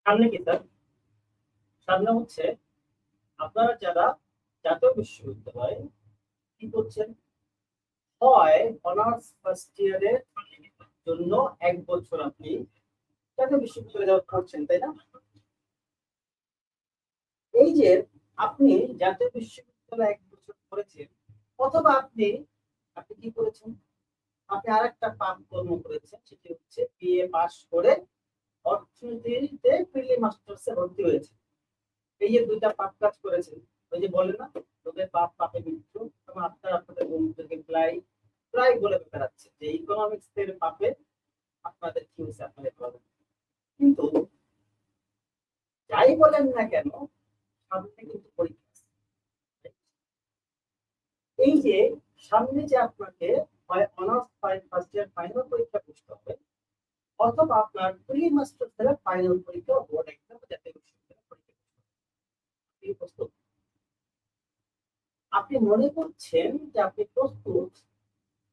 সামনে কি স্যার? সামনে হচ্ছে আপনারা যারা জাতীয় বিশ্ববিদ্যালয়ে কি করছেন, হয় অনার্স ফার্স্ট ইয়ারের জন্য 1 বছর আপনি জাতীয় বিশ্ববিদ্যালয়ে যাওয়া করছেন, তাই না? এই যে আপনি জাতীয় বিশ্ববিদ্যালয়ে 1 বছর করেছেন, অথবা আপনি আপনি কি করেছেন, আপনি আরেকটা পাপ কর্ম করেছেন, সেটি হচ্ছে বিএ পাস করে অর্থনীতিতে প্রিলি মাস্টার্সে ভর্তি হয়েছে। এই যে 2টা পাপ কাজ করেছেন, ওই যে বলে না, তোদের পাপ পাপে মৃত্যু, এবং আপনারা আপনাদের বন্ধুদেরকে প্রায় প্রায় বলে বেড়াচ্ছে যে ইকোনমিক্স এর পাপে আপনাদের কি হয়েছে আপনাদের বলেন। কিন্তু যাই বলেন না কেন, সামনে কিন্তু পরীক্ষা আছে। এই যে সামনে যে আপনাকে হয় অনার্স ফার্স্ট ইয়ার ফাইনাল পরীক্ষা বসতে হবে, অথবা আপনার প্রি মাস্টার্স এর ফাইনাল পরীক্ষা বোর্ড এক্সাম জাতীয় বিশ্ববিদ্যালয় পরীক্ষা আপনি প্রস্তুত? আপনি মনে করছেন যে আপনি প্রস্তুত,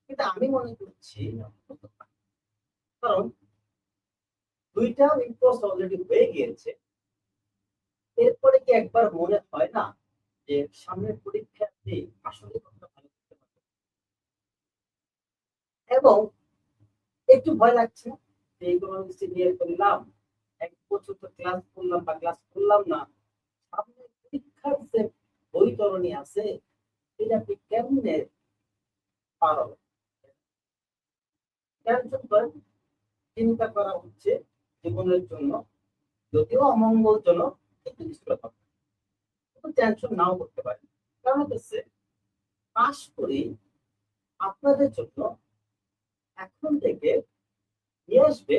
কিন্তু আমি মনে করছি আপনি প্রস্তুত না। কারণ 2টা ইম্পোস্ট অলরেডি হয়ে গিয়েছে। এরপরে কি একবার মনে হয় না যে সামনের পরীক্ষাতে আসলে কতটা ভালো করতে পারবে, এবং একটু ভয় লাগছে যে ইকোনমিক্স নিয়ে করলাম, 1 বছর তো ক্লাস করলাম বা ক্লাস করলাম না, সামনে পরীক্ষার যে বৈতরণী আছে এটা আপনি কেমনে পারবেন? টেনশন করেন, চিন্তা করা হচ্ছে জীবনের জন্য, যদিও অমঙ্গলজনক, কিন্তু কিছুটা হবে। টেনশন নাও করতে পারেন, কারণ হচ্ছে পাস করি আপনাদের জন্য এখন থেকে নিয়ে আসবে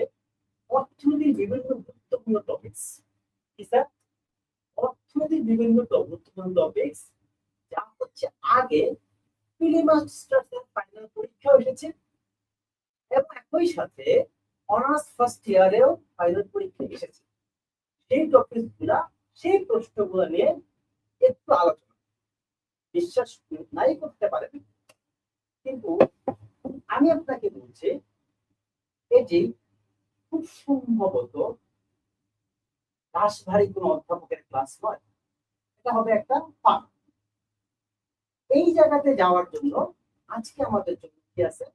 অর্থনীতির বিভিন্ন গুরুত্বপূর্ণ টপিকস। কি স্যার? অর্থনীতির বিভিন্ন গুরুত্বপূর্ণ টপিকস, যা হচ্ছে আগে প্রিলিমাস্টার্সের ফাইনাল পরীক্ষা এসেছে, এবং একই সাথে অনার্স ফার্স্ট ইয়ারেও ফাইনাল পরীক্ষা এসেছে। সেই টপিকগুলা, সেই প্রশ্নগুলো নিয়ে একটু আলোচনা, বিশ্বাস নাই করতে পারেন, কিন্তু আমি আপনাকে বলছি এটি খুব সম্ভবত রাশভারী কোনো অধ্যাপকের ক্লাস নয়, এটা হবে একটা পাঠ। এই জায়গাতে যাওয়ার জন্য আজকে আমাদের জন্য কি আছে?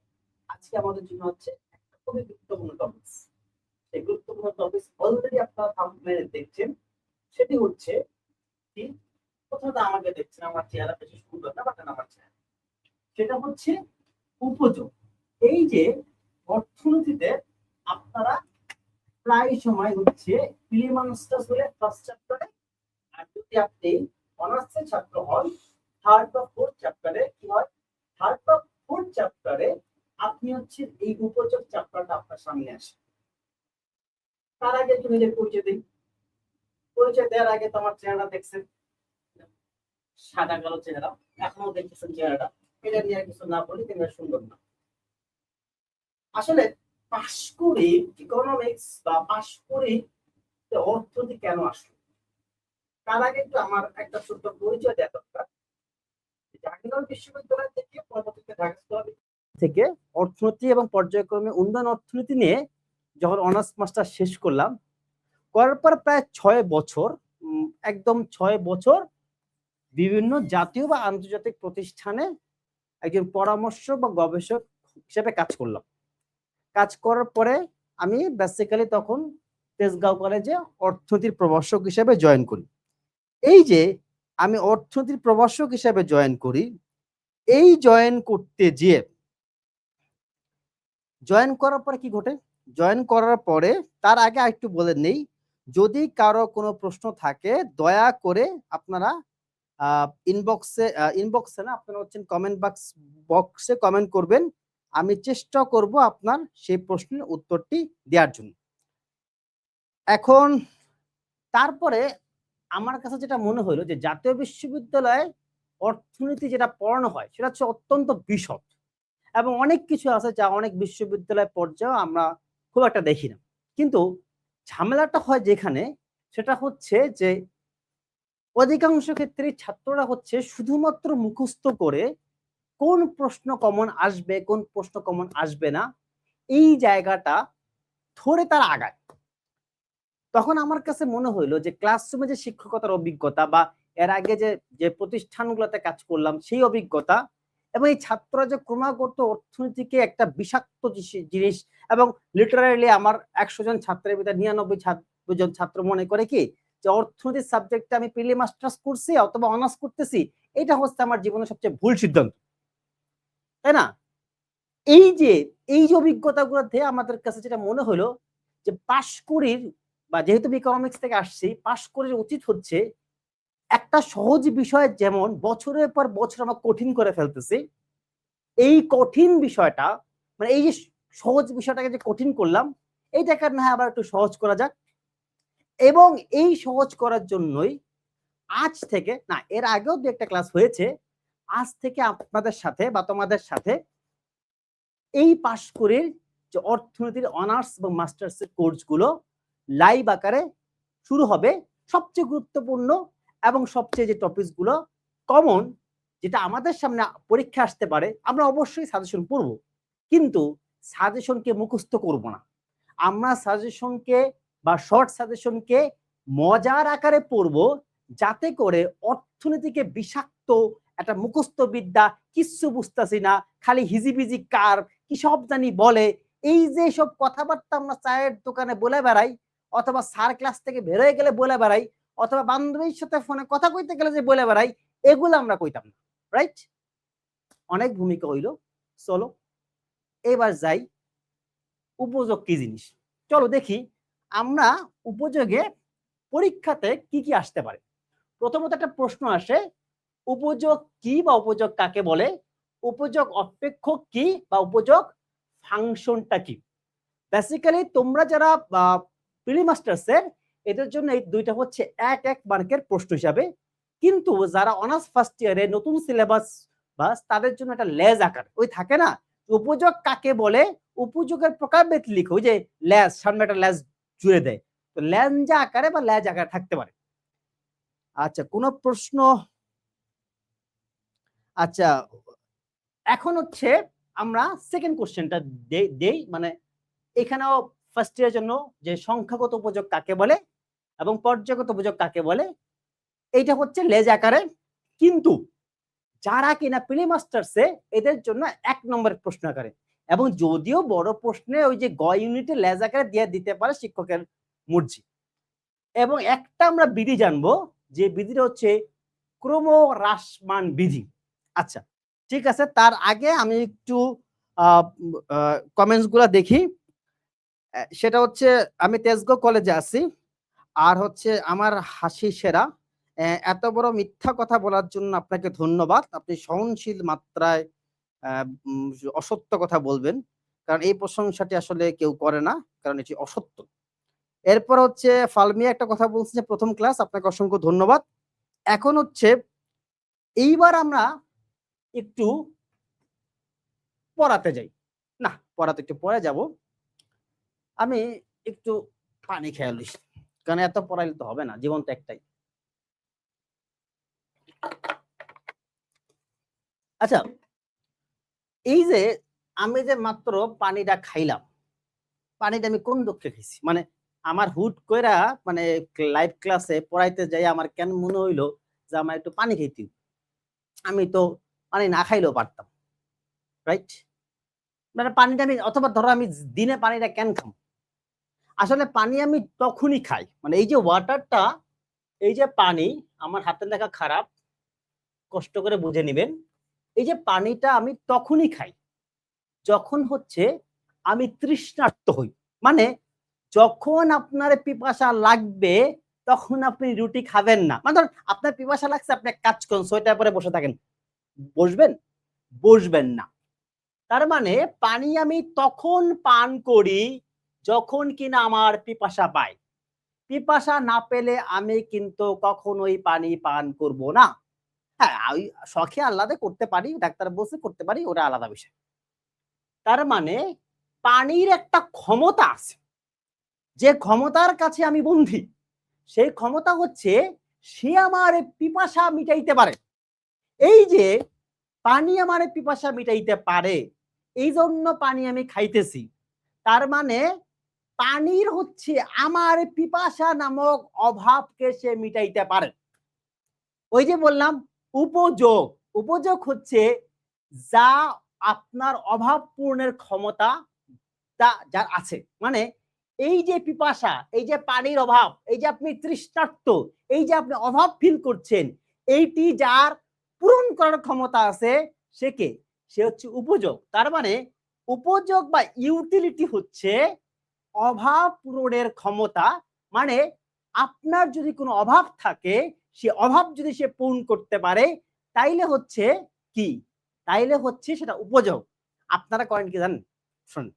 আজকে আমাদের জন্য হচ্ছে একটা খুবই গুরুত্বপূর্ণ টপিক। সেই গুরুত্বপূর্ণ টপিক অলরেডি আপনারা থাম্বনেইলে দেখছেন, সেটি হচ্ছে কি, প্রথমত আমাকে দেখছেন, আমার চেহারা বেশি সুন্দর না, বাট আমার চেহারা, সেটা হচ্ছে উপযোগ। এই যে অর্থনীতিতে আপনারা প্রায় সময় হচ্ছে প্রিলিমাস্টার্স হলে ফার্স্ট চ্যাপ্টারে, আর যদি আপনি অনার্সের ছাত্র হন থার্ড বা ফোর্থ চ্যাপ্টারে কি হয়, থার্ড বা ফোর্থ চ্যাপ্টারে আপনি হচ্ছে এই উপযোগ চ্যাপ্টারটা আপনার সামনে আসে। তার আগে একটু নিজের পরিচয় দিন। পরিচয় দেওয়ার আগে তোমার চেহারা দেখছেন, সাদা কালো চেহারা, এখনো দেখতেছেন চেহারাটা, এটা নিয়ে কিছু না বলি, কিন্তু সুন্দর না। আসলে পাশ করি ইকোনমিক্স বা পাশ করি অর্থনীতি কেন আসলো, তার আগে একটু আমার একটা ছোট্ট পরিচয় দেওয়া দরকার। জাহাঙ্গীরনগর বিশ্ববিদ্যালয় থেকে, পরবর্তীতে ঢাকা থেকে অর্থনীতি এবং পর্যায়ক্রমে উন্নয়ন অর্থনীতি নিয়ে যখন অনার্স মাস্টার শেষ করলাম, করার পর প্রায় 6 বছর, একদম 6 বছর বিভিন্ন জাতীয় বা আন্তর্জাতিক প্রতিষ্ঠানে একজন পরামর্শ বা গবেষক হিসেবে কাজ করলাম। কাজ করার পরে আমি বেসিক্যালি তখন তেজগাঁও কলেজে অর্থনীতির প্রভাষক হিসেবে জয়েন করি। এই যে আমি অর্থনীতির প্রভাষক হিসেবে জয়েন করি, এই জয়েন করতে গিয়ে জয়েন করার পরে কি ঘটে, জয়েন করার পরে তার আগে একটু বলে নেই, যদি কারো কোনো প্রশ্ন থাকে দয়া করে আপনারা ইনবক্সে না, আপনারা হচ্ছেন কমেন্ট বক্সে কমেন্ট করবেন, আমি চেষ্টা করব আপনার সেই প্রশ্নের উত্তরটি দেওয়ার জন্য। এখন তারপরে আমার কাছে যেটা মনে হলো যে জাতীয় বিশ্ববিদ্যালয়ে অর্থনীতি যেটা পড়ানো হয় সেটা হচ্ছে অত্যন্ত বিশদ, এবং অনেক কিছু আছে যা অনেক বিশ্ববিদ্যালয় পর্যায়ে আমরা খুব একটা দেখি না। কিন্তু ঝামেলাটা হয় যেখানে, সেটা হচ্ছে যে অধিকাংশ ক্ষেত্রে ছাত্ররা হচ্ছে শুধুমাত্র মুখস্থ করে কোন প্রশ্ন কমন আসবে, কোন প্রশ্ন কমন আসবে না, এই জায়গাটা ধরে তারা আগায়। তখন আমার কাছে মনে হইলো যে ক্লাসরুমে যে শিক্ষকতার অভিজ্ঞতা বা এর আগে যে যে প্রতিষ্ঠানগুলোতে কাজ করলাম সেই অভিজ্ঞতা এবং এই ছাত্ররা যে ক্রমাগত অর্থনীতিকে একটা বিষাক্ত জিনিস এবং লিটারালি আমার 100 জন ছাত্রের ভিতরে 99 জন ছাত্র মনে করে কি যে অর্থনীতি সাবজেক্টে আমি প্রিলি মাস্টার্স করছি অথবা অনার্স করতেছি, এটা হচ্ছে আমার জীবনের সবচেয়ে ভুল সিদ্ধান্ত, তাই না? এই যে অভিজ্ঞতাগুলোতে আমাদের কাছে যেটা মনে হলো যে পাশকুড়ির বা যেহেতু ইকোনমিক্স থেকে আসছি, পাশকুড়ির উচিত হচ্ছে একটা সহজ বিষয় যেমন বছরের পর বছর আমরা কঠিন করে ফেলতেছি, এই কঠিন বিষয়টা মানে এই যে সহজ বিষয়টাকে যে কঠিন করলাম এইটাকে না হয় আবার একটু সহজ করা যাক। এবং এই সহজ করার জন্যই আজ থেকে না, এর আগেও দু একটা ক্লাস হয়েছে, আজ থেকে আপনাদের সাথে বা তোমাদের সাথে এই পাশকুড়ির যে অর্থনীতির অনার্স এবং মাস্টার্স এর কোর্সগুলো লাইভ আকারে শুরু হবে। সবচেয়ে গুরুত্বপূর্ণ এবং সবচেয়ে যে টপিকসগুলো কমন যেটা আমাদের সামনে পরীক্ষা আসতে পারে আমরা অবশ্যই সাজেশন পড়ব, কিন্তু সাজেশনকে মুখস্থ করব না। আমরা সাজেশনকে বা শর্ট সাজেশনকে মজার আকারে পড়ব, যাতে করে অর্থনীতিকে বিষাক্ত একটা মুখস্থ বিদ্যা, কিচ্ছু বুঝতেছি না, খালি হিজিবিজি কার কি সব জানি বলে, এই যে সব কথাবার্তা আমরা চায়ের দোকানে বলে বেড়াই অথবা স্যার ক্লাস থেকে বেরোয় গেলে বলে বেড়াই অথবা বান্ধবীর সাথে ফোনে কথা কইতে গেলে যে বলে বেড়াই, এগুলো আমরা কইতাম না। রাইট? অনেক ভূমিকা হইল, চলো এবার যাই উপযোগ কি জিনিস। চলো দেখি আমরা উপযোগে পরীক্ষাতে কি কি আসতে পারে। প্রথমত একটা প্রশ্ন আসে, উপযোগ কি বা উপযোগ কাকে বলে, উপযোগ অপেক্ষক কি বা উপযোগ ফাংশনটা কি। বেসিক্যালি তোমরা যারা প্রিলি মাস্টার্সের এদের জন্য এই দুইটা হচ্ছে এক এক মার্কের প্রশ্ন হিসাবে, কিন্তু যারা অনার্স ফার্স্ট ইয়ারে নতুন সিলেবাস বাস তাদের জন্য একটা লেজ আকার ওই থাকে না, উপযোগ কাকে বলে, উপযোগের প্রকারভেদ লিখো, ওই যে লেজ সামনে একটা লেজ জুড়ে দেয়, তো ল্যাঞ্জা আকারে বা লেজ আকারে থাকতে পারে। আচ্ছা কোন প্রশ্ন? আচ্ছা এখন হচ্ছে আমরা সেকেন্ড কোশ্চেনটা দেই, মানে এখানেও ফার্স্ট ইয়ারের জন্য যে সংখ্যাগত উপযোগ কাকে বলে এবং পর্যায়গত উপযোগ কাকে বলে, এইটা হচ্ছে লেজ আকারে, কিন্তু যারা কিনা প্রি মাস্টার্সে এদের জন্য 1 নম্বরের প্রশ্ন আকারে, এবং যদিও বড় প্রশ্নে ওই যে গ ইউনিটে লেজ আকারে দিয়ে দিতে পারে শিক্ষকের মর্জি। এবং একটা আমরা বিধি জানবো, যে বিধিটা হচ্ছে ক্রমহ্রাসমান বিধি। আচ্ছা ঠিক আছে, তার আগে আমি একটু কমেন্টস গুলা দেখি। সেটা হচ্ছে আমি তেজগাঁও কলেজে আছি, আর হচ্ছে আমার হাসি সেরা, এত বড় মিথ্যা কথা বলার জন্য আপনাকে ধন্যবাদ, আপনি সহনশীল মাত্রায় অসত্য কথা বলবেন, কারণ এই প্রশংসাটি আসলে কেউ করে না, কারণ এটি অসত্য। এরপর হচ্ছে ফালমিয়া একটা কথা বলছে যে প্রথম ক্লাস, আপনাকে অসংখ্য ধন্যবাদ। এখন হচ্ছে এইবার আমরা একটু পড়াতে যাই, না পড়াতে একটু পরে যাব, আমি একটু পানি খেয়াল নিস, কারণ এত পড়াইলে তো হবে না, জীবন তো একটাই। আচ্ছা এই যে আমি যে মাত্র পানিটা খাইলাম, পানিটা আমি কোন দুঃখে খাইছি, মানে আমার হুট কইরা মানে লাইভ ক্লাসে পড়াইতে যাই আমার কেন মনে হইলো যে আমার একটু পানি খাইতে, আমি তো পানি না খাইলেও পারতাম। রাইট? মানে পানিটা আমি, অথবা ধরো আমি দিনে পানিটা কেন খাম, আসলে পানি আমি তখনই খাই, মানে এই যে ওয়াটারটা, এই যে পানি, আমার হাতের লেখা খারাপ, কষ্ট করে বুঝে নিবেন, এই যে পানিটা আমি তখনই খাই যখন হচ্ছে আমি তৃষ্ণার্ত হই, মানে যখন আপনার পিপাসা লাগবে তখন আপনি রুটি খাবেন না, মানে ধর আপনার পিপাসা লাগছে, আপনি এক কাজ করুন সোয়েটার পরে বসে থাকেন, বসবেন? বসবেন না। তার মানে পানি আমি তখন পান করি যখন কিনা আমার পিপাসা পায়, পিপাসা না পেলে আমি কিন্তু কখনোই পানি পান করব না। হ্যাঁ ওই শখে আহ্লাদে করতে পারি, ডাক্তার বলছে করতে পারি, ওটা আলাদা বিষয়। তার মানে পানির একটা ক্ষমতা আছে, যে ক্ষমতার কাছে আমি বন্ধী, সেই ক্ষমতা হচ্ছে সে আমার পিপাসা মিটাইতে পারে। এই যে পানি আমার পিপাসা মিটাইতে পারে, এই জন্য পানি আমি খাইতেছি, তার মানে পানির হচ্ছে আমার পিপাসা নামক অভাবকে সে মিটাইতে পারে। ওই যে বললাম উপযোগ, উপযোগ হচ্ছে যা আপনার অভাব পূরণের ক্ষমতা যার আছে। মানে এই যে পিপাসা, এই যে পানির অভাব, এই যে আপনি তৃষ্ণার্ত, এই যে আপনি অভাব ফিল করছেন, এইটি যার পূরণ করার ক্ষমতা আছে সে কে? সে হচ্ছে উপযোগ। তার মানে উপযোগ বা ইউটিলিটি হচ্ছে অভাব পূরণের ক্ষমতা। মানে আপনার যদি কোনো অভাব থাকে, সে অভাব যদি সে পূরণ করতে পারে, তাইলে হচ্ছে কি? তাইলে হচ্ছে সেটা উপযোগ। আপনারা করেন কি জানেন? শুনুন,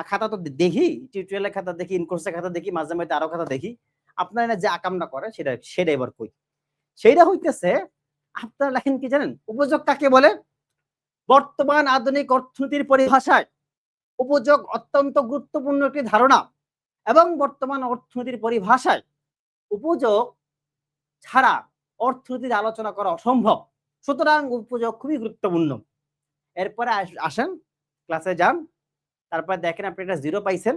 খাতা তো দেখি, টিউটোরিয়ালের খাতা দেখি, ইনকোর্সের খাতা দেখি, মাঝে মাঝে আরো খাতা দেখি। আপনারা যে আকামটা করে সেটা এবার কই। সেইটা হইতেছে আপনারা লেখেন কি জানেন? উপযোগ কাকে বলে? বর্তমান আধুনিক অর্থনীতির পরিভাষায় উপযোগ অত্যন্ত গুরুত্বপূর্ণ একটি ধারণা, এবং বর্তমান অর্থনীতির পরিভাষায় উপযোগ ছাড়া অর্থনীতির আলোচনা করা অসম্ভব। সুতরাং উপযোগ খুবই গুরুত্বপূর্ণ। এরপরে আসেন, ক্লাসে যান, তারপরে দেখেন আপনি একটা 0 পাইছেন,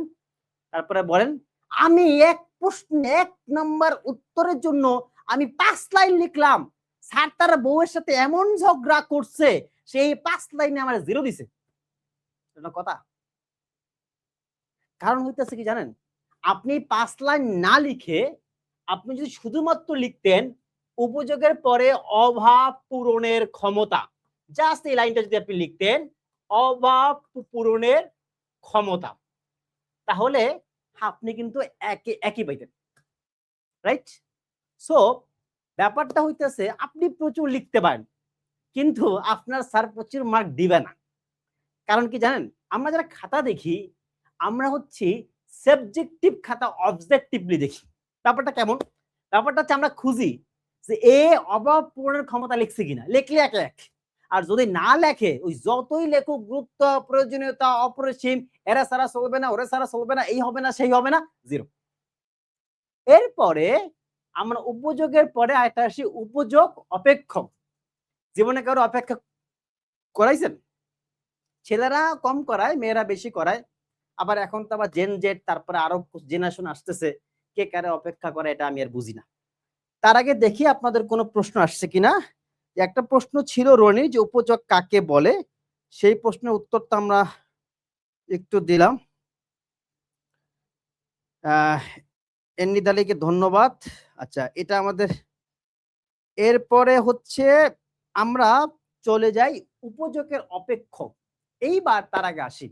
তারপরে বলেন আমি এক প্রশ্নে 1 নম্বর উত্তরের জন্য আমি 5 লাইন লিখলাম, স্যার তার বউয়ের সাথে এমন ঝগড়া করছে সেই 5 লাইনে আমার 0 দিছে। এটা কথা। কারণ হইতেছে কি জানেন? আপনি 5 লাইন না লিখে আপনি যদি শুধুমাত্র লিখতেন উপযোগের পরে অভাব পূরণের ক্ষমতা, জাস্ট এই লাইনটা যদি আপনি লিখতেন অভাব পূরণের ক্ষমতা, তাহলে আপনি কিন্তু একই পাইতেন, রাইট? সো ব্যাপারটা হইতেছে আপনি প্রচুর লিখতে পারেন, কিন্তু আপনার স্যার প্রচুর মার্ক দিবে না। কারণ কি জানেন? আমরা যারা খাতা দেখি, আমরা হচ্ছে সাবজেক্টিভ খাতা অবজেক্টিভলি দেখি। ব্যাপারটা কেমন? ব্যাপারটা হচ্ছে আমরা খুঁজি যে এ অভাব পূরণের ক্ষমতা লিখছে কিনা, লিখলে এক, আর যদি না লেখে ওই যতই লেখুক গুরুত্ব, প্রয়োজনীয়তা, অপরিসীম, এরা সারা চলবে না, ওরা সারা চলবে না, এই হবে না, সেই হবে না, 0। এরপরে আমরা উপযোগের পরে আরেকটা আসি উপযোগ অপেক্ষক। জীবনে কারো অপেক্ষা করাইছেন? ছেলেরা কম করায়, মেয়েরা বেশি করায়। আবার এখন তো আবার জেন জেড, তারপরে আরো জেনারেশন আসতেছে, কে কারে অপেক্ষা করে এটা আমি আর বুঝি না। তার আগে দেখি আপনাদের কোনো প্রশ্ন আসছে কিনা। একটা প্রশ্ন ছিল রনি, যে উপযোগ কাকে বলে, সেই প্রশ্নের উত্তরটা আমরা একটু দিলাম। এন্নিদ আলীকে ধন্যবাদ। আচ্ছা, এটা আমাদের। এরপরে হচ্ছে আমরা চলে যাই উপযোগের অপেক্ষক। এইবার তার আগে আসি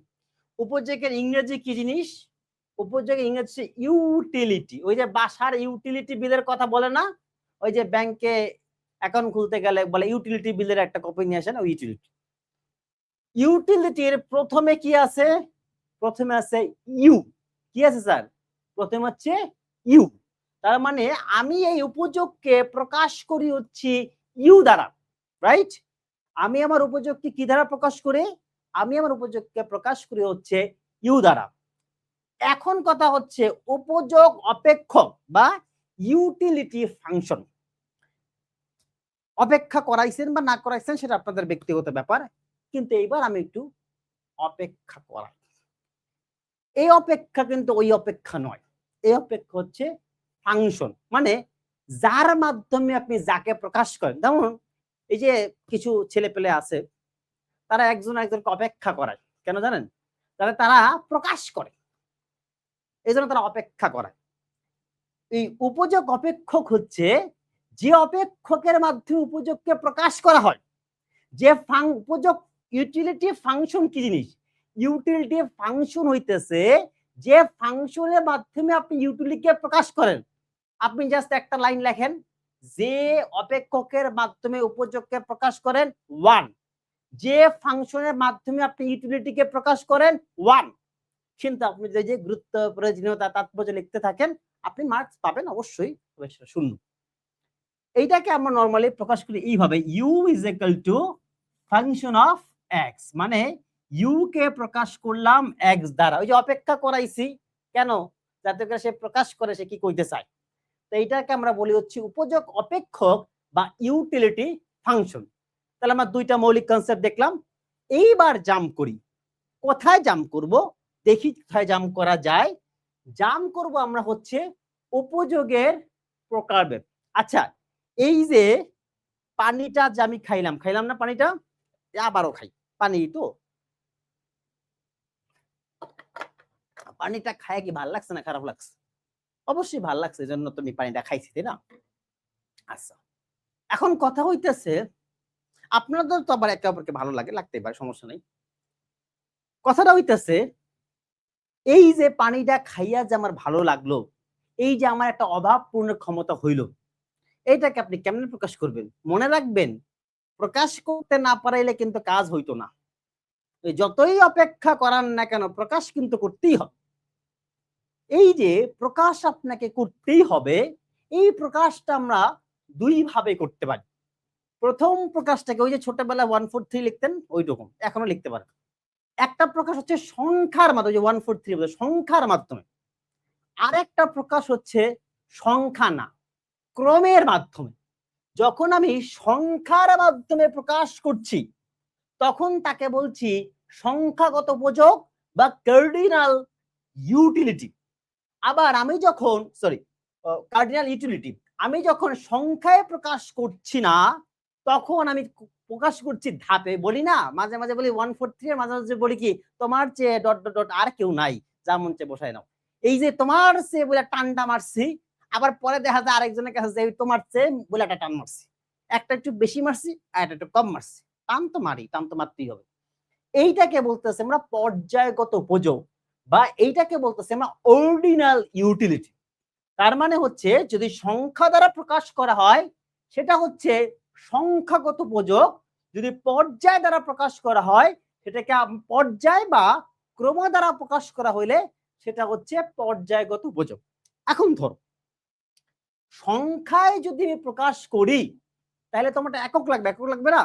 উপযোগের ইংরেজি কি জিনিস? উপযোগের ইংরেজি ইউটিলিটি। ওই যে বাসার ইউটিলিটি বিলের কথা বলে না, ওই যে ব্যাংকে অ্যাকাউন্ট খুলতে গেলে বলে ইউটিলিটি বিলের একটা কপি নিয়ে আসেন, ওই ইউটিলিটি। ইউটিলিটির প্রথমে কি আছে? প্রথমে আছে ইউ। কি আছে স্যার? প্রথমে হচ্ছে ইউ। তার মানে আমি এই উপযোগকে প্রকাশ করি হচ্ছে ইউ দ্বারা, রাইট? আমি আমার উপযোগকে কি দ্বারা প্রকাশ করি? আমি আমার উপযোগকে প্রকাশ করি হচ্ছে ইউ দ্বারা। এখন কথা হচ্ছে উপযোগ অপেক্ষক বা ইউটিলিটি ফাংশন। অপেক্ষা করাইছেন বা না করাইছেন সেটা আপনাদের ব্যক্তিগত ব্যাপার, কিন্তু এইবার আমি একটু অপেক্ষা করাই। এই অপেক্ষা কিন্তু ওই অপেক্ষা নয়, এই অপেক্ষা হচ্ছে ফাংশন। মানে যার মাধ্যমে আপনি যাকে প্রকাশ করেন। যেমন এই যে কিছু ছেলে পেলে আছে, তারা একজন একজনকে অপেক্ষা করায়, কেন জানেন? তারা প্রকাশ করে, এই জন্য তারা অপেক্ষা করায়। এই উপযোগ অপেক্ষক হচ্ছে যে অপেক্ষকের মাধ্যমে উপযোগকে প্রকাশ করা হয়। যে উপযোগ ইউটিলিটি ফাংশন কি জিনিস? ইউটিলিটি ফাংশন হইতেছে যে ফাংশনের মাধ্যমে আপনি ইউটিলিটিকে প্রকাশ করেন। আপনি জাস্ট একটা লাইন লেখেন, যে অপেক্ষকের মাধ্যমে উপযোগকে প্রকাশ করেন 1, যে ফাংশনের মাধ্যমে আপনি ইউটিলিটিকে প্রকাশ করেন 1। কিন্তু আপনি যে গুরুত্ব, প্রয়োজনীয়তা, তাৎপর্য লিখতে থাকেন, আপনি মার্কস পাবেন অবশ্যই, তবে সেটা 0। এইটাকে আমরা নরমালি প্রকাশ করি এইভাবে, u is equal to function of x। মানে u কে প্রকাশ করলাম x দ্বারা। ওই যে অপেক্ষা করাইছি কেন? যাতে করে সে প্রকাশ করে সে কি কইতে চায়। তো এইটাকে আমরা বলি হচ্ছে উপযোগ অপেক্ষক বা ইউটিলিটি ফাংশন। তাহলে আমরা দুইটা মৌলিক কনসেপ্ট দেখলাম। এইবার জাম্প করি। কোথায় জাম্প করব? দেখি কোথায় জাম্প করা যায়। জাম করব আমরা হচ্ছে উপযোগের প্রকারভেদ। আচ্ছা, এই যে পানিটা যে আমি খাইলাম না পানিটা, আবারও খাই, পানি তো পানিটা খায় কি ভাল লাগছে না খারাপ লাগছে? অবশ্যই ভাল লাগছে, এজন্য তুমি পানিটা খাইছি, তাই না? আচ্ছা, এখন কথা হইতেছে, আপনাদের তো আবার একে অপরকে ভালো লাগে, লাগতেই পারে, সমস্যা নাই। কথাটা হইতেছে, এই যে পানিটা খাইয়া যে আমার ভালো লাগলো, এই যে আমার একটা অভাব পূরণের ক্ষমতা হইল, এইটাকে আপনি কেমনে প্রকাশ করবেন? মনে রাখবেন, প্রকাশ করতে না পারাইলে কিন্তু কাজ হইতো না। যতই অপেক্ষা করান না কেন, প্রকাশ কিন্তু করতেই হবে। এই যে প্রকাশ আপনাকে করতেই হবে, এই প্রকাশটা আমরা দুই ভাবে করতে পারি। প্রথম প্রকাশটাকে ওই যে ছোটবেলায় 143 লিখতেন ওইরকম এখনো লিখতে পারেন। একটা প্রকাশ হচ্ছে সংখ্যার মাধ্যমে, 143 সংখ্যার মাধ্যমে। আরেকটা প্রকাশ হচ্ছে সংখ্যা না, ক্রমের মাধ্যমে। যখন আমি সংখ্যার মাধ্যমে প্রকাশ করছি, তখন তাকে বলছি সংখ্যাগত উপযোগ বা কার্ডিনাল ইউটিলিটি। আবার আমি যখন কার্ডিনাল ইউটিলিটি, আমি যখন সংখ্যায় প্রকাশ করছি না, তখন আমি প্রকাশ করছি ধাপে। বলি না, মাঝে মাঝে বলি 143 এর মাঝে মাঝে বলি কি, তোমার চেয়ে ডট ডট ডট আর কেউ নাই, যা মন চেয়ে বসায় নাও। এই যে তোমার চেয়ে বলে টানটা মারছি, আবার পরে দেখা যায় আরেকজনের কাছে যে তোমার চেয়ে বলে একটা টান মারছি, একটা একটু বেশি মারছি আর একটা একটু কম মারছি, টান তো মারি, টান তো মারতেই হবে। এইটাকে বলতেছে আমরা পর্যায়গত উপযোগ, বা এইটাকে বলতেছে আমরা অর্ডিনাল ইউটিলিটি। তার মানে হচ্ছে, যদি সংখ্যা দ্বারা প্রকাশ করা হয় সেটা হচ্ছে সংখ্যাগত উপযোগ, যদি পর্যায় দ্বারা প্রকাশ করা হয় সেটাকে পর্যায় বা ক্রম দ্বারা প্রকাশ করা হইলে সেটা হচ্ছে পর্যায়গত উপযোগ। এখন ধরো, সংখ্যায় যদি আমি প্রকাশ করি তাহলে তোমার একক লাগবে, একক লাগবে না?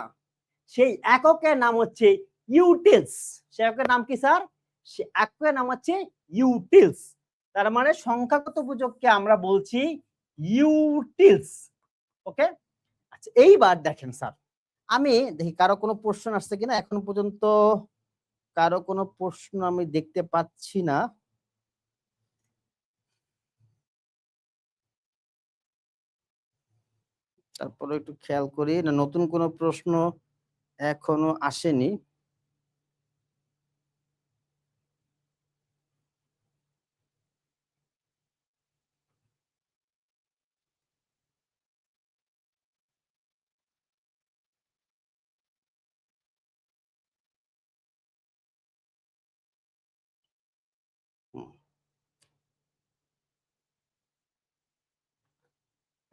সেই এককের নাম হচ্ছে ইউটিলস। সে এককের নাম কি স্যার? সে এককের নাম হচ্ছে ইউটিলস। তার মানে সংখ্যাগত উপযোগকে আমরা বলছি ইউটিলস। ওকে, আচ্ছা এইবার দেখেন স্যার, আমি দেখি কারো কোনো প্রশ্ন আসছে কিনা। এখনো পর্যন্ত কারো কোনো প্রশ্ন আমি দেখতে পাচ্ছি না। তারপরে একটু খেয়াল করি, না নতুন কোনো প্রশ্ন এখনো আসেনি।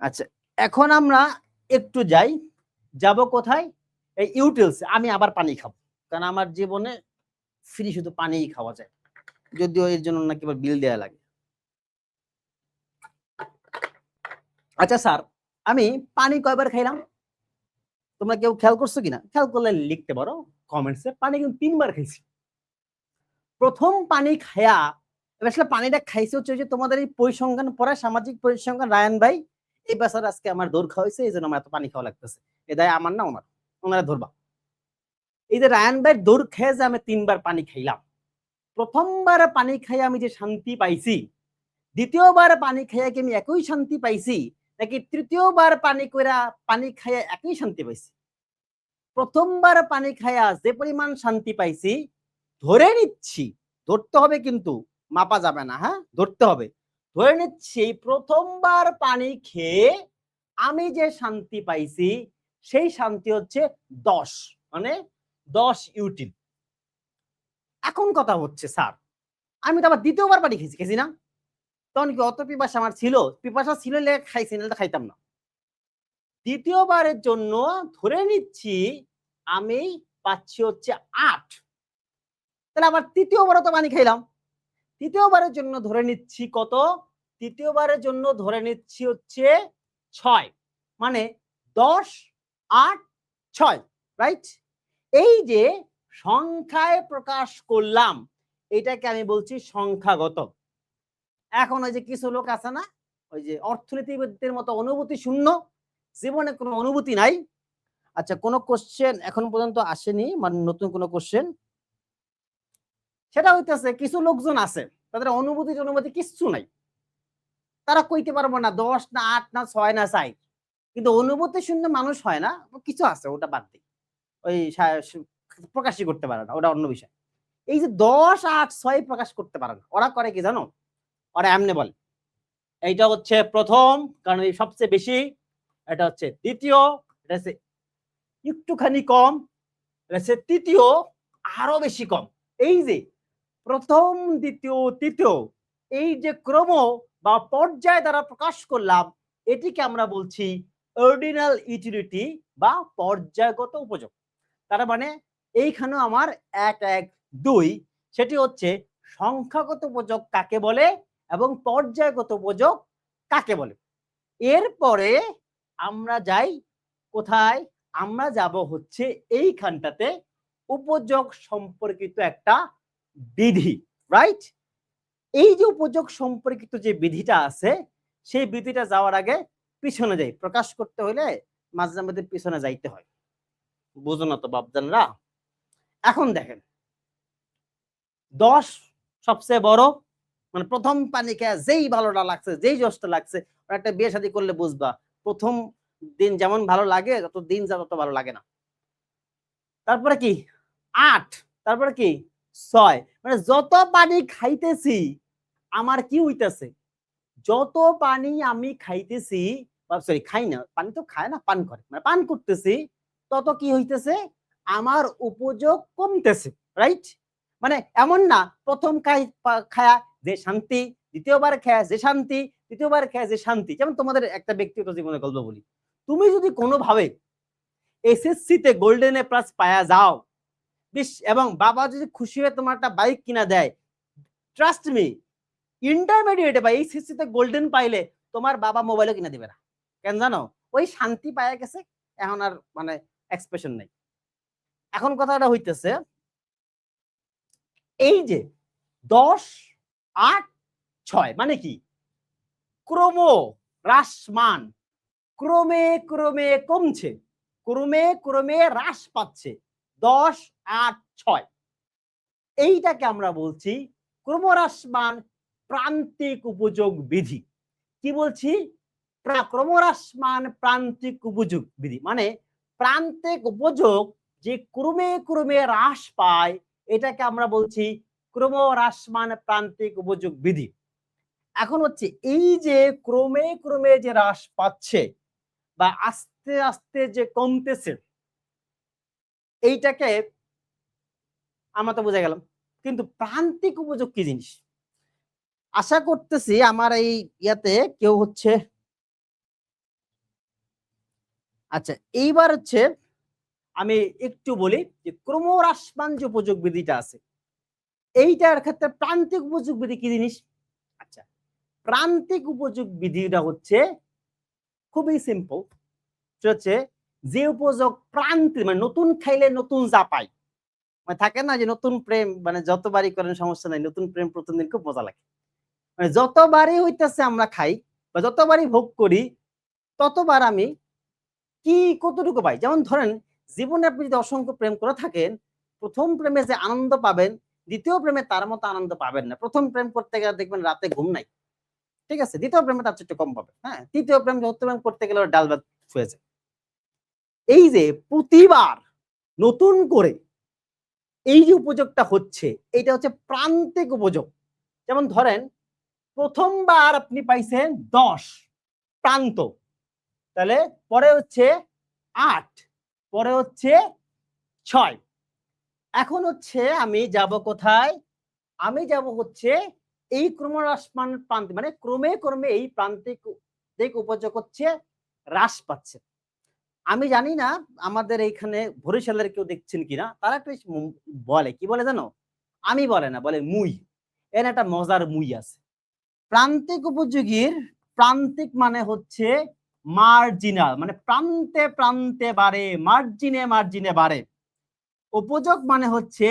আচ্ছা, এখন আমরা একটু যাই, যাব কোথায়? এই ইউটিলস। আমি আবার পানি খাবো, কারণ আমার জীবনে ফ্রি শুধু পানিই খাওয়া যায়, যদিও এর জন্য নাকি আবার বিল দেয়া লাগে। আচ্ছা স্যার, আমি পানি কয়বার খাইলাম? তোমরা কেউ খেয়াল করছো কিনা? খেয়াল করলে লিখতে পারো কমেন্টসে। পানি কিন্তু 3 বার খাইছি। প্রথম পানি খায়া, আসলে পানিটা খাইছে হচ্ছে যে তোমাদের এই পরিসংখ্যান পড়ায়, সামাজিক পরিসংখ্যান রায়ান ভাই এই বছর আজকে আমার দৌড় খাওয়াইছে, এই জন্য আমার এত পানি খাওয়া লাগতেছে। এ দায় আমার না ওনার, ওনারা ধরবা। এই যে রায়ান ভাই দৌড় খেয়ে যে আমি 3 বার পানি খাইলাম, প্রথমবার পানি খাই আমি যে শান্তি পাইছি, দ্বিতীয়বার পানি খাইয়া কি আমি একই শান্তি পাইছি, নাকি তৃতীয়বার পানি খাইয়া একই শান্তি পাইছি? প্রথমবার পানি খাইয়া যে পরিমাণ শান্তি পাইছি, ধরে নিচ্ছি, ধরতে হবে কিন্তু মাপা যাবে না, হ্যাঁ ধরতে হবে, ধরে নিচ্ছি প্রথমবার পানি খেয়ে আমি যে শান্তি পাইছি সেই শান্তি হচ্ছে 10, মানে 10 ইউটিল। এখন কথা হচ্ছে স্যার, আমি তো আবার দ্বিতীয়বার পানি খেয়েছি না? তখন কি অত পিপাসা আমার ছিল? পিপাসা ছিল খাইছি, না খাইতাম না। দ্বিতীয়বারের জন্য ধরে নিচ্ছি আমি পাচ্ছি হচ্ছে 8, তাহলে আবার তৃতীয়বারও তো পানি খাইলাম। তৃতীয়বারের জন্য ধরে নিচ্ছি কত? তৃতীয়বারের জন্য ধরে নিচ্ছি হচ্ছে 6, মানে 10, 8, 6, রাইট? এই যে সংখ্যায় প্রকাশ করলাম, এটাকে আমি বলছি সংখ্যাগত। এখন ওই যে কিছু লোক আছে না, ওই যে অর্থনীতিবিদদের মতো অনুভূতি শূন্য, জীবনে কোনো অনুভূতি নাই। আচ্ছা, কোনো কোশ্চেন এখন পর্যন্ত আসেনি, মানে নতুন কোনো কোশ্চেন? সেটা হইতেছে কিছু লোকজন আছে তাদের অনুভূতি কিচ্ছু নাই, তারা কইতে পারবো না 10 না 8 না 6 না 4, কিন্তু অনুভূতি শূন্য মানুষ হয় না, কিছু আছে ওটা বাদ দিই, ওই প্রকাশই করতে পারে না, ওটা অন্য বিষয়। এই যে 10 8 6 প্রকাশ করতে পারে না, ওরা করে কি জানো, ওরা এমনি বলে এইটা হচ্ছে প্রথম, কারণ এই সবচেয়ে বেশি, এটা হচ্ছে দ্বিতীয়, এটা হচ্ছে একটুখানি কম, এটা হচ্ছে তৃতীয় আরো বেশি কম। এই যে প্রথম দ্বিতীয় তৃতীয় এই যে ক্রম বা পর্যায় দ্বারা প্রকাশ করলাম, এটিকে আমরা বলছি অর্ডিনাল ইউটিলিটি বা পর্যায়গত উপযোগ। তার মানে এইখানেও আমার 1 1 2, সেটি হচ্ছে সংখ্যাগত উপযোগ কাকে বলে এবং পর্যায়গত উপযোগ কাকে বলে। এরপরে আমরা যাই কোথায়, আমরা যাব হচ্ছে এইখানটাতে উপযোগ সম্পর্কিত একটা বিধি, রাইট? এই যে উপযোগ সম্পর্কিত যে বিধিটা আছে, সেই বিধিটা যাওয়ার আগে পিছনে যাই, প্রকাশ করতে হলে মাঝে মাঝে পিছনে যাইতে হয়, বুঝো না তো বাপজানরা। এখন দেখেন 10 সবচেয়ে বড়, মানে প্রথম পানি খেয়ে যেই ভালোটা লাগছে, যেই জোশটা লাগছে, একটা বিয়ে শাদী করলে বুঝবা প্রথম দিন যেমন ভালো লাগে, তত দিন যা তত ভালো লাগে না। তারপরে কি 8, তারপরে কি 6, মানে যত পানি খাইতেছি আমার কি হইতেছে, যত পানি আমি খাইতেছি, সরি খাই না, পানি তো খায় না, পান করে, মানে পান করতেছি, তত কি হইতেছে, আমার উপযোগ কমতেছে, রাইট? মানে এমন না প্রথম খায়া যে শান্তি, দ্বিতীয়বার খায়া যে শান্তি, তৃতীয়বার খায়া যে শান্তি। যেমন তোমাদের একটা ব্যক্তিগত জীবনের গল্প বলি, তুমি যদি কোনোভাবে এসএসসি তে গোল্ডেন এ প্লাস পায়া যাও, এবং বাবা যদি খুশি হয়ে তোমার একটা বাইক কিনা দেয়, ট্রাস্ট মি, ইন্টারমিডিয়েটে বা এইচএসসি তে গোল্ডেন পাইলে তোমার বাবা মোবাইলও কিনে দিবে না। কেন জানো? ওই শান্তি পায়া গেছে, এখন আর মানে এক্সপ্রেশন নেই। এখন কথাটা হইতেছে এই যে 10 8 6 মানে কি, ক্রম হ্রাসমান, ক্রমে ক্রমে কমছে, ক্রমে ক্রমে হ্রাস পাচ্ছে, 10 8 6, এইটাকে আমরা বলছি ক্রমহ্রাসমান প্রান্তিক উপযোগ বিধি। কি বলছি? ক্রমহ্রাসমান প্রান্তিক উপযোগ বিধি, মানে প্রান্তিক উপযোগ যে ক্রমে ক্রমে হ্রাস পায়, এটাকে আমরা বলছি ক্রমহ্রাসমান প্রান্তিক উপযোগ বিধি। এখন হচ্ছে এই যে ক্রমে ক্রমে যে হ্রাস পাচ্ছে বা আস্তে আস্তে যে কমতেছে, এইটাকে আমরা তো বুঝে গেলাম, কিন্তু প্রান্তিক উপযোগ কি জিনিস? আশা করতেছি আমার এই ইয়াতে কেউ হচ্ছে, আচ্ছা এইবার হচ্ছে আমি একটু বলি যে ক্রমহ্রাসমান যে উপযোগ বিধিটা আছে, এইটার ক্ষেত্রে প্রান্তিক উপযোগ বিধি কি জিনিস? আচ্ছা, প্রান্তিক উপযোগ বিধিটা হচ্ছে খুবই সিম্পল, হচ্ছে যে উপযোগ প্রান্তিক, মানে নতুন খাইলে নতুন যা পাই, মানে থাকে না যে নতুন প্রেম, মানে যতবারই করেন সমস্যা নাই, নতুন প্রেম প্রথম দিন খুব মজা লাগে, মানে যতবারই হইতেছে আমরা খাই বা যতবারই ভোগ করি, ততবার আমি কি কতটুকু পাই। যেমন ধরেন জীবনে আপনি যদি অসংখ্য প্রেম করে থাকেন, প্রথম প্রেমে যে আনন্দ পাবেন, দ্বিতীয় প্রেমে তার মতো আনন্দ পাবেন না। প্রথম প্রেম করতে গেলে দেখবেন রাতে ঘুম নাই, ঠিক আছে, দ্বিতীয় প্রেমে তার চেয়ে কম পাবে, হ্যাঁ, তৃতীয় প্রেম চতুর্থ প্রেম করতে গেলে ডাল ভাত হয়ে যায়। এই যে প্রতিবার নতুন করে এই যে উপযোগটা হচ্ছে, এটা হচ্ছে প্রান্তিক উপযোগ। যেমন ধরেন প্রথমবার আপনি পাইছেন 10 প্রান্ত, তাহলে পরে হচ্ছে 8, পরে হচ্ছে 6, এখন হচ্ছে আমি যাব কোথায়, আমি যাব হচ্ছে এই ক্রমহ্রাসমান প্রান্ত, মানে ক্রমে ক্রমে এই প্রান্তিক দিক উপযোগ হচ্ছে হ্রাস পাচ্ছে। আমি জানি না আমাদের এইখানে বরিশালের কেউ দেখছেন কিনা, তারা একটা বলে, কি বলে জানো? আমি বলে না, বলে মুই। এর একটা মজার মুই আছে। প্রান্তিক উপযোগীর প্রান্তিক মানে হচ্ছে মার্জিনাল, মানে প্রান্তে প্রান্তে বাড়ে, মার্জিনে মার্জিনে বাড়ে। উপযোগ মানে হচ্ছে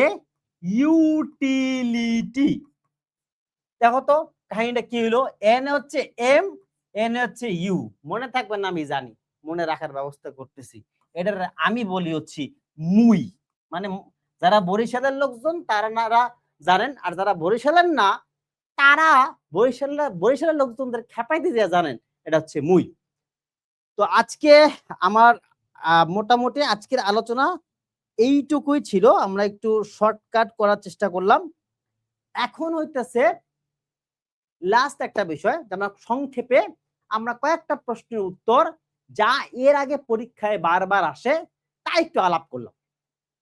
ইউটিলিটি। দেখো তো কাহিনীটা কি হলো, এন হচ্ছে এম, এন হচ্ছে ইউ, মনে থাকবে না আমি জানি, মনে রাখার ব্যবস্থা করতেছি। এটার আমি বলি হচ্ছে মুই, মানে যারা বরিশালের লোকজন তারা জানেন, আর যারা বরিশালের না তারা বরিশালের লোকজনদের খেপাইতে দিয়ে জানেন এটা হচ্ছে মুই। তো আজকে আমার মোটামুটি আজকের আলোচনা এইটুকুই ছিল। আমরা একটু শর্টকাট করার চেষ্টা করলাম। এখন হইতেছে লাস্ট একটা বিষয়, আমরা সংক্ষেপে আমরা কয়েকটা প্রশ্নের উত্তর যা এর আগে পরীক্ষায় বারবার আসে তা একটু আলাপ করলাম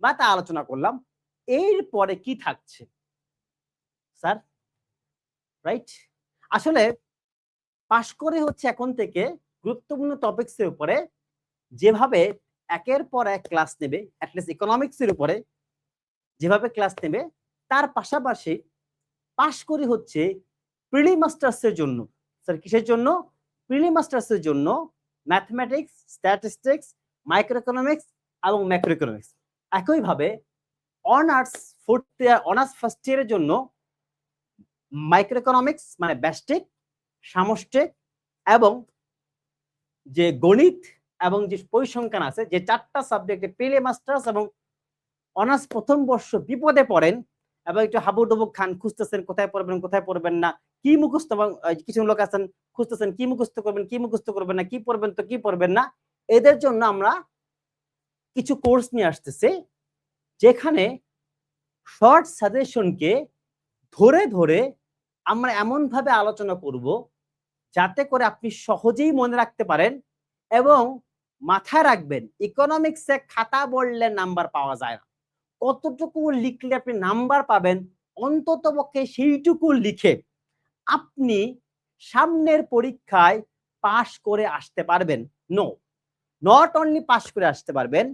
বা তা আলোচনা করলাম। এরপরে কি থাকছে স্যার? রাইট, আসলে পাশ করে হচ্ছে এখন থেকে গুরুত্বপূর্ণ টপিকস এর উপরে যেভাবে একের পর এক ক্লাস নেবে, অ্যাটলিস্ট ইকোনমিক্স এর উপরে যেভাবে ক্লাস নেবে, তার পাশাপাশি পাশ করে হচ্ছে প্রিলি মাস্টার্স এর জন্য। স্যার কিসের জন্য? প্রিলি মাস্টার্স এর জন্য ম্যাথমেটিক্স, স্ট্যাটিস্টিক্স, মাইক্রো ইকোনমিক্স এবং ম্যাক্রো ইকোনমিক্স। একইভাবে honours fourth year, honours first ইয়ারের জন্য মাইক্রো ইকোনমিক্স মানে ব্যষ্টিক, সামষ্টিক এবং যে গণিত এবং যে পরিসংখ্যান আছে, যে চারটা সাবজেক্টে প্রিলি মাস্টার্স এবং অনার্স প্রথম বর্ষ বিপদে পড়েন এবং একটু হাবুডুবু খান, খুঁজতেছেন কোথায় পড়বেন কোথায় পড়বেন না, কি মুখস্থ, কিছু লোক আছেন খুঁজতেছেন কি মুখস্থ করবেন কি মুখস্থ করবেন না, কি পড়বেন তো কি পড়বেন না। এদের জন্য আমরা কিছু কোর্স নিয়ে আসতেছি যেখানে শর্ট সাজেশনকে ধরে ধরে আমরা এমন ভাবে আলোচনা করব যাতে করে আপনি সহজেই মনে রাখতে পারেন এবং মাথায় রাখবেন ইকোনমিক্সে খাতা বললে নাম্বার পাওয়া যায় না, কতটুকু লিখলে আপনি নাম্বার পাবেন অন্তত পক্ষে সেইটুকু লিখে আপনি সামনের পরীক্ষায় পাশ করে আসতে পারবেন। নো, নট অনলি পাশ করে আসতে পারবেন,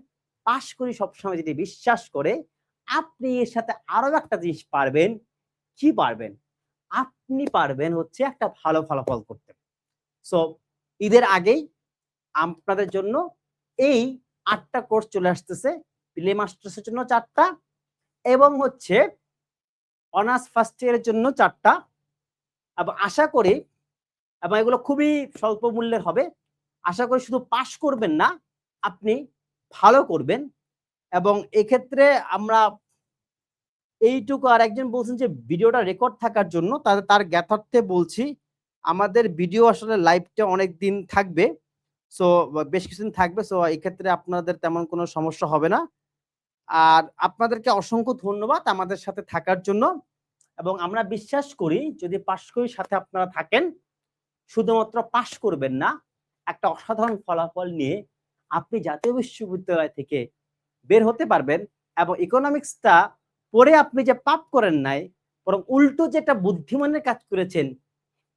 পাশ করে সবসময় যদি বিশ্বাস করে আপনি এর সাথে আরো একটা জিনিস পারবেন। কি পারবেন? আপনি পারবেন হচ্ছে একটা ভালো ফলাফল করতে। সো ঈদের আগেই আপনাদের জন্য এই 8টা কোর্স চলে আসতেছে। প্রিলি মাস্টার্সের জন্য 4টা এবং হচ্ছে অনার্স ফার্স্ট ইয়ারের জন্য 4টা, এবং আশা করি এবং এগুলো খুবই স্বল্প মূল্যের হবে। আশা করি শুধু পাশ করবেন না, আপনি ভালো করবেন। এবং এক্ষেত্রে আমরা এইটুকু, আর একজন বলছেন যে ভিডিওটা রেকর্ড থাকার জন্য, তার জ্ঞাতার্থে বলছি আমাদের ভিডিও আসলে লাইভটা অনেক দিন থাকবে, সো বেশ কিছুদিন থাকবে। সো এই ক্ষেত্রে আপনাদের তেমন কোনো সমস্যা হবে না। আর আপনাদেরকে অসংখ্য ধন্যবাদ আমাদের সাথে থাকার জন্য। এবং আমরা বিশ্বাস করি যদি পাশ করি সাথে আপনারা থাকেন, শুধুমাত্র পাশ করবেন না, একটা অসাধারণ ফলাফল নিয়ে আপনি জাতীয় বিশ্ববিদ্যালয় থেকে বের হতে পারবেন। এবং ইকোনমিক্সটা পড়ে আপনি যে পাপ করেন নাই, বরং উল্টো যেটা বুদ্ধিমানের কাজ করেছেন,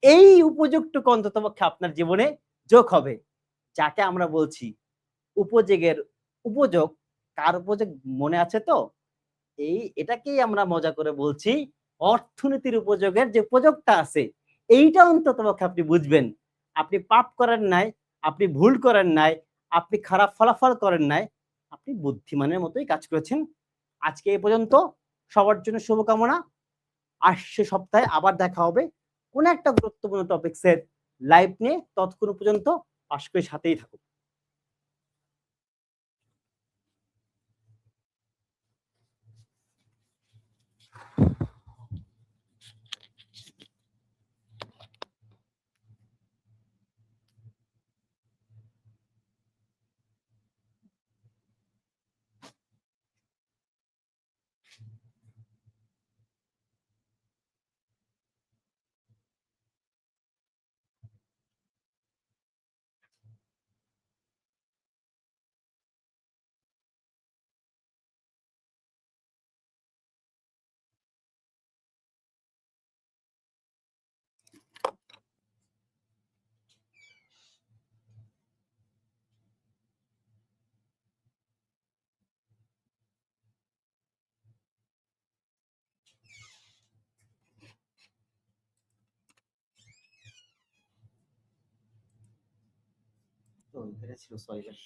এই উপযোগটুকু অন্ততপক্ষে আপনার জীবনে যোগ হবে, যাকে আমরা বলছি উপযোগের উপযোগ। কার উপযোগ মনে আছে তো? এটাকেই আমরা মজা করে বলছি অর্থনীতির উপযোগের যে উপযোগটা আছে, এইটা অন্ততপক্ষে আপনি বুঝবেন। আপনি পাপ করেন নাই, আপনি ভুল করেন নাই, আপনি খারাপ ফলাফল করেন নাই, আপনি বুদ্ধিমানের মতোই কাজ করেছেন। আজকে এই পর্যন্ত, সবার জন্য শুভকামনা। আসছে সপ্তাহে আবার দেখা হবে কোন একটা গুরুত্বপূর্ণ টপিকসের লাইভ নিয়ে। ততক্ষণ পর্যন্ত পাশ করে সাথেই থাকুন। তো এটা ছিল 6